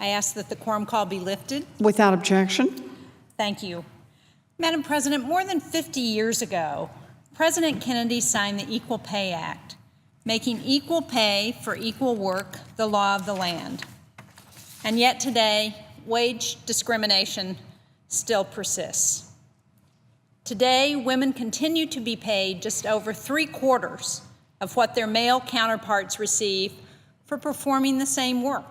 I ask that the quorum call be lifted. Without objection. Thank you. Madam President, more than 50 years ago, President Kennedy signed the Equal Pay Act, making equal pay for equal work the law of the land. And yet today, wage discrimination still persists. Today, women continue to be paid just over 3/4 of what their male counterparts receive for performing the same work.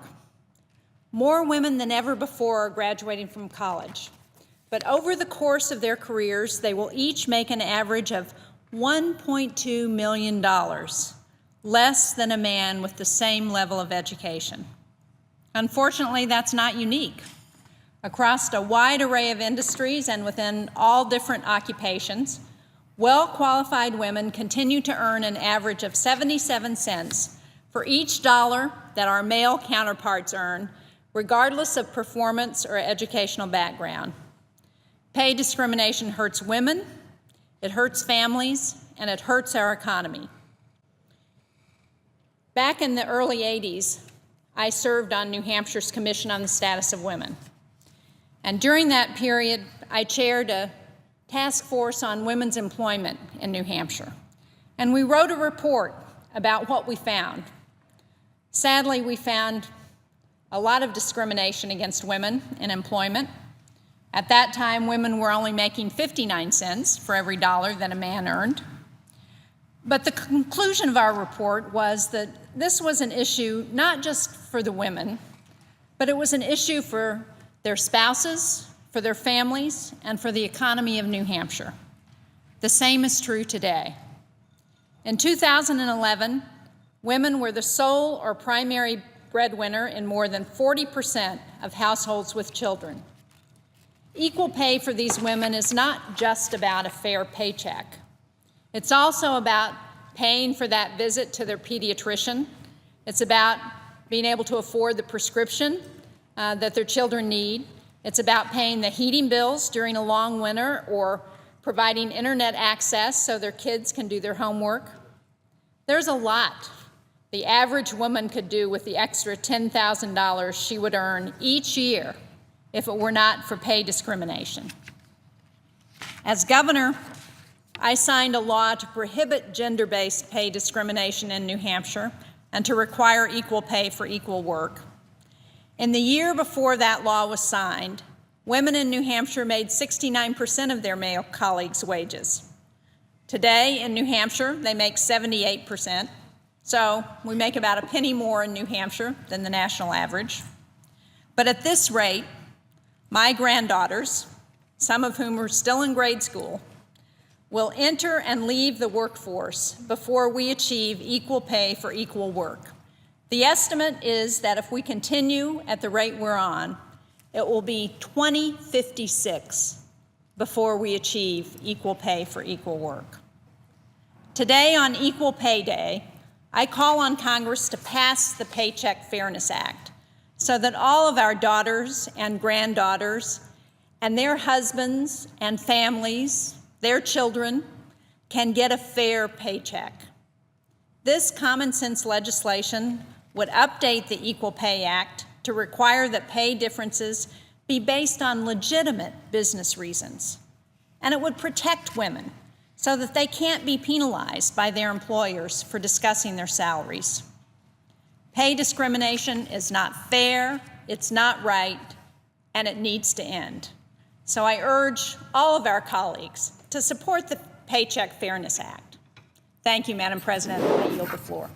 More women than ever before are graduating from college, but over the course of their careers, they will each make an average of $1.2 million, less than a man with the same level of education. Unfortunately, that's not unique. Across a wide array of industries and within all different occupations, well-qualified women continue to earn an average of 77 cents for each dollar that our male counterparts earn, regardless of performance or educational background. Pay discrimination hurts women, it hurts families, and it hurts our economy. Back in the early 80s, I served on New Hampshire's Commission on the Status of Women. And during that period, I chaired a task force on women's employment in New Hampshire. And we wrote a report about what we found. Sadly, we found a lot of discrimination against women in employment. At that time, women were only making 59 cents for every dollar that a man earned. But the conclusion of our report was that this was an issue not just for the women, but it was an issue for their spouses, for their families, and for the economy of New Hampshire. The same is true today. In 2011, women were the sole or primary breadwinner in more than 40% of households with children. Equal pay for these women is not just about a fair paycheck. It's also about paying for that visit to their pediatrician. It's about being able to afford the prescription that their children need. It's about paying the heating bills during a long winter or providing internet access so their kids can do their homework. There's a lot the average woman could do with the extra $10,000 she would earn each year if it were not for pay discrimination. As governor, I signed a law to prohibit gender-based pay discrimination in New Hampshire and to require equal pay for equal work. In the year before that law was signed, women in New Hampshire made 69% of their male colleagues' wages. Today in New Hampshire, they make 78%. So we make about a penny more in New Hampshire than the national average. But at this rate, my granddaughters, some of whom are still in grade school, will enter and leave the workforce before we achieve equal pay for equal work. The estimate is that if we continue at the rate we're on, it will be 2056 before we achieve equal pay for equal work. Today on Equal Pay Day, I call on Congress to pass the Paycheck Fairness Act so that all of our daughters and granddaughters and their husbands and families, their children, can get a fair paycheck. This common sense legislation would update the Equal Pay Act to require that pay differences be based on legitimate business reasons. And it would protect women so that they can't be penalized by their employers for discussing their salaries. Pay discrimination is not fair, it's not right, and it needs to end. So I urge all of our colleagues to support the Paycheck Fairness Act. Thank you, Madam President. I yield the floor.